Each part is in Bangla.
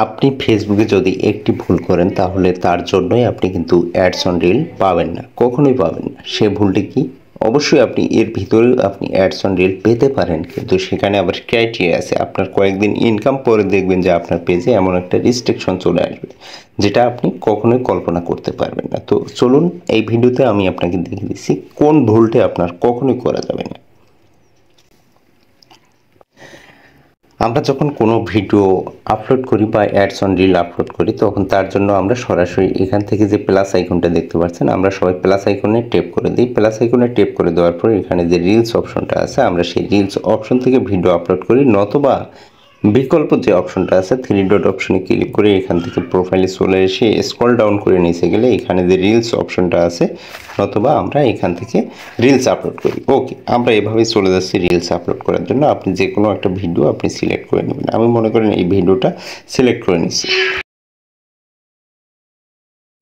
আপনি ফেসবুকে যদি একটি ভুল করেন তাহলে তার জন্যই আপনি কিন্তু অ্যাডস অন রিল পাবেন না, কখনোই পাবেন না। সে ভুলটি কি? অবশ্যই আপনি এর ভিতরেও আপনি অ্যাডস অন রিল পেতে পারেন, কিন্তু সেখানে আবার ক্রাইটেরিয়া আছে। আপনার কয়েকদিন ইনকাম পরে দেখবেন যে আপনার পেজে এমন একটা রিস্ট্রিকশন চলে আসবে, যেটা আপনি কখনোই কল্পনা করতে পারবেন না। তো চলুন, এই ভিডিওতে আমি আপনাকে দেখিয়ে দিচ্ছি কোন ভুলটি আপনার কখনোই করা যাবে না। আমরা যখন কোনো ভিডিও আপলোড করি বা অ্যাডস অন রিল আপলোড করি, তখন তার জন্য আমরা সরাসরি এখান থেকে যে প্লাস আইকনটা দেখতে পাচ্ছেন, আমরা সবাই প্লাস আইকনে ট্যাপ করে দিই। প্লাস আইকনে ট্যাপ করে দেওয়ার পর এখানে যে রিলস অপশনটা আছে, আমরা সেই রিলস অপশন থেকে ভিডিও আপলোড করি, নতুবা বিকল্প যে অপশনটা আছে থ্রি ডট অপশনে ক্লিক করে এখান থেকে প্রোফাইলে চলে এসে স্ক্রল ডাউন করে নিচে গেলে এখানে যে রিলস অপশনটা আছে, নতুবা আমরা এখান থেকে রিলস আপলোড করি। ওকে, আমরা এভাবেই চলে যাচ্ছি রিলস আপলোড করার জন্য। আপনি যে কোনো একটা ভিডিও আপনি সিলেক্ট করে নেবেন। আমি মনে করেন এই ভিডিওটা সিলেক্ট করে নিচ্ছি।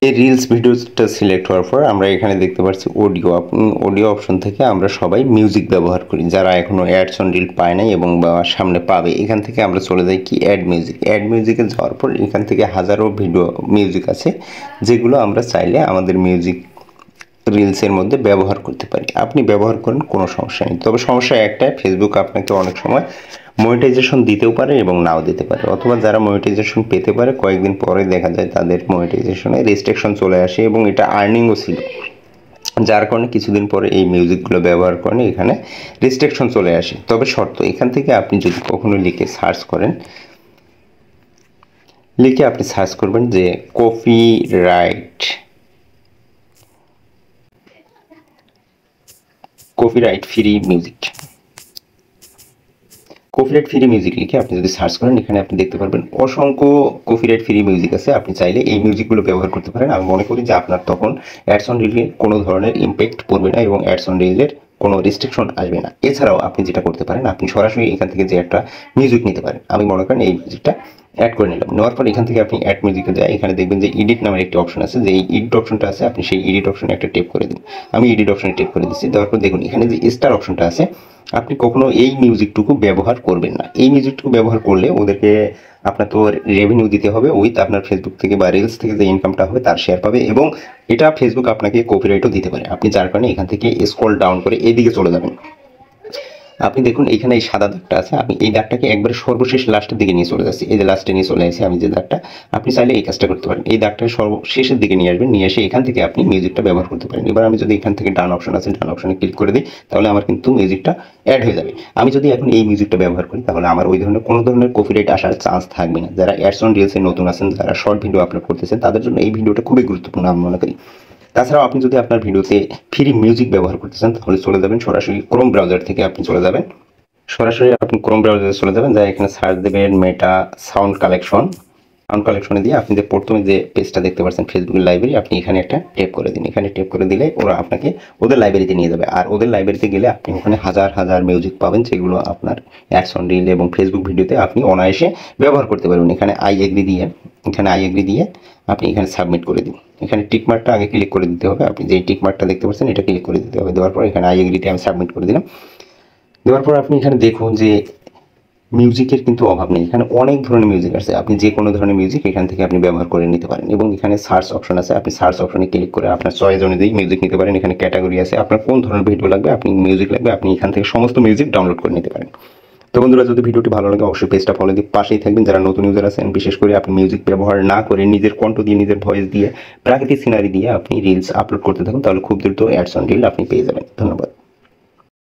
এই রিলস ভিডিওটা সিলেক্ট হওয়ার পর আমরা এখানে দেখতে পাচ্ছি অডিও। অডিও অপশন থেকে আমরা সবাই মিউজিক ব্যবহার করি, যারা এখনও অ্যাডস অন রিল পায় নাই এবং সামনে পাবে। এখান থেকে আমরা চলে যাই কি অ্যাড মিউজিক। অ্যাড মিউজিকে যাওয়ার পর এখান থেকে হাজারো ভিডিও মিউজিক আছে, যেগুলো আমরা চাইলে আমাদের মিউজিক রিলসের মধ্যে ব্যবহার করতে পারি। আপনি ব্যবহার করেন, কোনো সমস্যা নেই। তবে সমস্যা একটাই, ফেসবুক আপনাকে অনেক সময় মনিটাইজেশন দিতেও পারে এবং নাও দিতে পারে, অথবা যারা মনিটাইজেশন পেতে পারে কয়েকদিন পরে দেখা যায় তাদের মনিটাইজেশনে রেস্ট্রিকশন চলে আসে এবং এটা আর্নিংও ছিল, যার কারণে কিছুদিন পরে এই মিউজিকগুলো ব্যবহার করেন এখানে রেস্ট্রিকশন চলে আসে। তবে শর্ত, এখান থেকে আপনি যদি কখনো লিখে সার্চ করেন, লিখে আপনি সার্চ করবেন যে copyright free music. Copyright free music লিখে আপনি যদি সার্চ করেন, এখানে আপনি দেখতে পারবেন অসংখ্য কপিরাইট ফ্রি মিউজিক আছে। আপনি চাইলে এই মিউজিকগুলো ব্যবহার করতে পারেন। আমি মনে করি যে আপনার তখন অ্যাডস অন রিলে কোনো ধরনের ইম্প্যাক্ট পড়বে না এবং অ্যাডস অন রিলের কোনো রেস্ট্রিকশন আসবে না। এছাড়াও আপনি যেটা করতে পারেন, আপনি সরাসরি এখান থেকে যে একটা মিউজিক নিতে পারেন। আমি মনে করেন এই মিউজিকটা অ্যাড করে নিলাম। নেওয়ার পর এখান থেকে আপনি অ্যাড মিউজিকে যায়, এখানে দেখবেন যে এডিট নামের একটি অপশন আছে। যে এই এডিট অপশনটা আছে, আপনি সেই এডিট অপশনে একটা টেপ করে দিন। আমি এডিট অপশনে টেপ করে দিচ্ছি। দেওয়ার পর দেখুন এখানে যে স্টার অপশনটা আছে, আপনি কখনো এই মিউজিকটুকু ব্যবহার করবেন না। এই মিউজিকটুকু ব্যবহার করলে ওদেরকে আপনার তো রেভিনিউ দিতে হবে, উইথ আপনার ফেসবুক থেকে বা রিলস থেকে যে ইনকামটা হবে তার শেয়ার পাবে, এবং এটা ফেসবুক আপনাকে কপিরাইটও দিতে পারে। আপনি যার কারণে এখান থেকে স্ক্রল ডাউন করে এদিকে চলে যাবেন। আপনি দেখুন এখানে এই সাদা দাগটা আছে, আমি এই দাগটাকে একবারে সর্বশেষ লাস্টের দিকে নিয়ে চলে যাচ্ছি। এই যে লাস্টে নিয়ে চলে আসি আমি যে দাগটা, আপনি চাইলে এই কাজটা করতে পারেন। এই দাগটা সর্বশেষের দিকে নিয়ে আসবেন, নিয়ে এসে এখান থেকে আপনি মিউজিকটা ব্যবহার করতে পারেন। এবার আমি যদি এখান থেকে ডান অপশন আছে, ডান অপশনে ক্লিক করে দিই, তাহলে আমার কিন্তু মিউজিকটা অ্যাড হয়ে যাবে। আমি যদি এখন এই মিউজিকটা ব্যবহার করি, তাহলে আমার ওই ধরনের কোনো ধরনের কপিরাইট আসার চান্স থাকবে না। যারা অ্যাডস অন রিলসে নতুন আছেন, যারা শর্ট ভিডিও আপলোড করতেছেন, তাদের জন্য এই ভিডিওটা খুবই গুরুত্বপূর্ণ আমি মনে করি। তাছাড়াও আপনি যদি আপনার ভিডিওতে ফ্রি মিউজিক ব্যবহার করতে চান, তাহলে চলে যাবেন সরাসরি ক্রোম ব্রাউজার থেকে। আপনি চলে যাবেন সরাসরি, আপনি ক্রোম ব্রাউজারে চলে যাবেন, যা এখানে সার্চ দেবেন মেটা সাউন্ড কালেকশন। সাউন্ড কালেকশনে দিয়ে আপনি যে প্রথমে যে পেজটা দেখতে পাচ্ছেন ফেসবুকের লাইব্রেরি, আপনি এখানে একটা ট্যাপ করে দিন। এখানে ট্যাপ করে দিলে ওরা আপনাকে ওদের লাইব্রেরিতে নিয়ে যাবে। আর ওদের লাইব্রেরিতে গেলে আপনি ওখানে হাজার হাজার মিউজিক পাবেন, যেগুলো আপনার অ্যাডস অন রিল এবং ফেসবুক ভিডিওতে আপনি অনায়াসে ব্যবহার করতে পারবেন। এখানে আই এগ্রি দিয়ে আপনি এখানে সাবমিট করে দিন। এখানে টিকমার্কটা আগে ক্লিক করে দিতে হবে। আপনি যেই টিকমার্কটা দেখতে পাচ্ছেন এটা ক্লিক করে দিতে হবে। দেওয়ার পর এখানে আই এগ্রিতে আমি সাবমিট করে দিলাম। দেওয়ার পর আপনি এখানে দেখুন যে মিউজিকের কিন্তু অভাব নেই, এখানে অনেক ধরনের মিউজিক আছে। আপনি যে কোনো ধরনের মিউজিক এখান থেকে আপনি ব্যবহার করে নিতে পারেন। এবং এখানে সার্চ অপশন আছে, আপনি সার্চ অপশনে ক্লিক করে আপনার চয়েস অনুযায়ী মিউজিক নিতে পারেন। এখানে ক্যাটাগরি আছে, আপনার কোন ধরনের ভিডিও লাগবে, আপনি মিউজিক লাগবে, আপনি এখান থেকে সমস্ত মিউজিক ডাউনলোড করে নিতে পারেন। তো বন্ধুরা, যদি ভিডিওটি ভালো লাগে অবশ্যই পেজটা ফলো দিয়ে পাশেই থাকবেন। যারা নতুন ইউজার আছেন, বিশেষ করে আপনি মিউজিক ব্যবহার না করে নিজের কণ্ঠ দিয়ে, নিজের ভয়েস দিয়ে, প্রাকৃতিক সিনারি দিয়ে আপনি রিলস আপলোড করতে থাকুন, তাহলে খুব দ্রুত অ্যাডস অন রিল আপনি পেয়ে যাবেন। ধন্যবাদ।